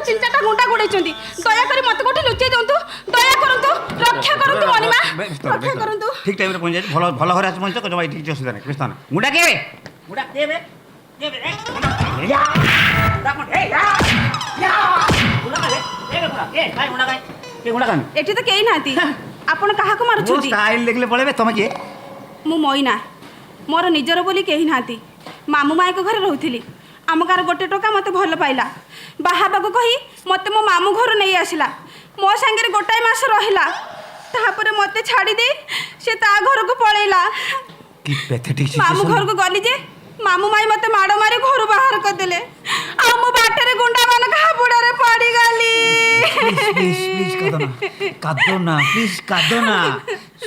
तीन चार गुंडा गोड़ेइछंती दया करी मत कोठी लुचै दंतु दया करंतु रक्षा करंतु मणिमा रक्षा करंतु ठीक टाइम रे पहुंच जाई भलो भलो घरे आछ पहुंच को जबाई ठीक असुविधा नहीं कृष्ण गुंडा के बे या डाकन ए या गुंडा के ए भाई गुंडा के गुंडा कान एठी तो केही नाती आपण काहा को मारुछंती स्टाइल देखले पळेबे तमे के मु मोइना मोर निजर बोली केही नाती मामू माई को घर रहउथिली आम गार गोटे टोका मते भल पाइला बाहाबाको कही मते मो मामू घर नहीं आसिला मो संगे गोटाए मास रहिला तापरे मते छाड़ी दे से ता घर को पळेला की पैथेटिक मामू घर को गली जे मामू माई मते माड़ मारी घर बाहर कर देले आ मो बाटरे गुंडा मान घाबुड़ा रे पड़ी गली प्लीज कादो ना प्लीज कादो ना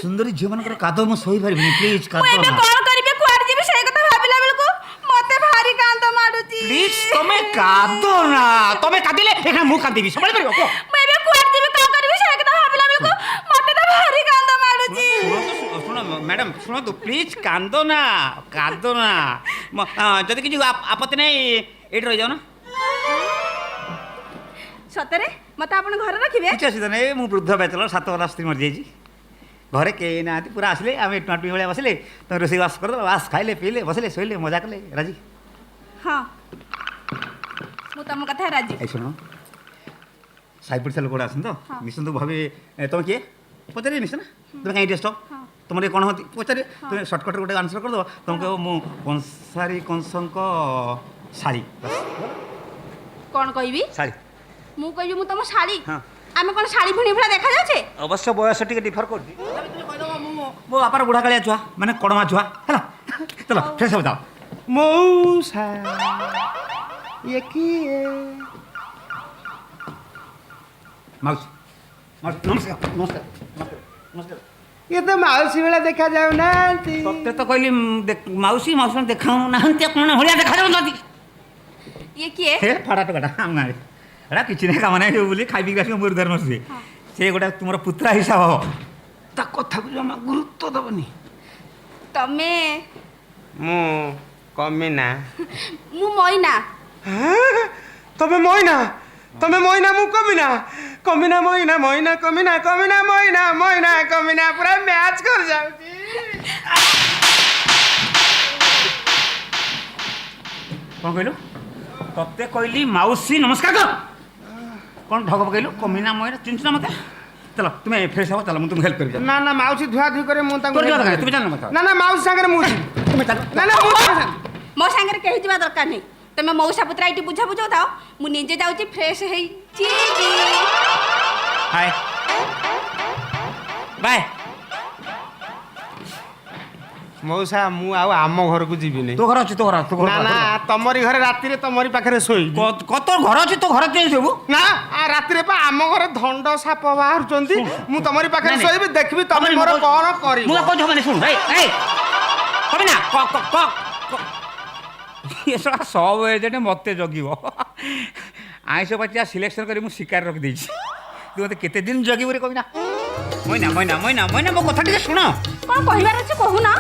सुंदरी झियो मन कादो म सोई पारिबिनी प्लीज कादो ना कोन करिबे कुआर जीबे से कथा भाबिला बेलको मते भारी कांद माडुची प्लीज तमे कादो ना तमे कादिले एखा मु कादिबी संभाळ परिबो को मैं भी कुआर जीबे का करिबे से कथा भाबिला बेलको मते तो भारी कांद माडुची सुनो मैडम सुनो तो प्लीज कांदो ना जदि किछु आपत्ति नहीं एट रह जाओ ना सतरे मते आपण घर रखिबे किछ असुविधा नहीं मु वृद्ध बैचलर 7 वर्ष स्त्री मर जाइछि घरे के ना पूरा आसले आम टमाटी भाया बसले तुम रोसे बास कर बास खाइले पीले बसले शोले मजा कले राजी हाँ मु तुम कथा राजी ए सुनो साइपुर से लोक आसन तो मिशन तो भाबे तुम किए पचारे मिशन तुम कहीं टेस्ट तुम कौन होती पचारे तुम सर्टकट गोटे आंसर कर दो तुमको मु कंसारी कंसंक साड़ी कौन कहबी साड़ी मु कहबी मु तुम साड़ी हां आमे कोन साड़ी भुणी भला देखा जाछे अवश्य बयस टिके डिफर कर दी मो बापार बुढ़ा कालिया छुआ माने कड़मा छुआ है चलो फ्रेश हो जाओ मौसा ये की माउस माउस नमस्कार नमस्कार नमस्कार ये तो माउसी वाला देखा जाऊ ना तते तो कहली माउसी माउस देखाऊ नाहंती कोन होलिया देखा जाऊ नदी ये किए हे फाड़ा टकाटा हम ना एड़ा किछि नै काम नै बोली खाइ पी गासी मोर धर्म से गोटा तुमर पुत्रा हिसाब हो ता कथा को जमा गुरुत्व दबनी तमे मु कमिना मु मोइना तमे मोइना मु कमिना कमिना मोइना मोइना कमिना कमिना मोइना मोइना कमिना पूरा मैच कर जाउची कौन कहलु तते कहली माउसी नमस्कार कर कौन ढग कहलु कमिना मोइना चिंचना मते चलो तुम्हें फ्रेश हो चलो मु तुम हेल्प कर ना ना माउसी धुआ धुई करे मु तांको तुम जान मत ना ना माउसी संगे मु तुम्हें चलो ना ना मो संगे केही जिबा दरकार नहीं तमे मौसा पुत्रा इटी बुझा बुझो दाओ मु निजे जाउची फ्रेश हेई चीजी हाय बाय मौसा मु आउ आम घर को जीबी नहीं तो घर अछि तो घर ना ना तमरी घरे राती रे तमरी पाखरे सोई कत घर अछि तो घर चेंज हेबु ना आ राती रे पा आम घरे धंड साप बाहर चंती मु तमरी पाखरे सोईबी देखबी तमे मोर कोन करी मु को माने सुन ए कबे ना क ये सारा सब एजेंट मते जगिबो आइसो बच्चा सिलेक्शन करी मु शिकार रख देछि तू मते केते दिन जगिबो रे कबे ना मोइना मोइना मोइना मोइना मो कथा टिके सुनो कोन कहिबार अछि कहू ना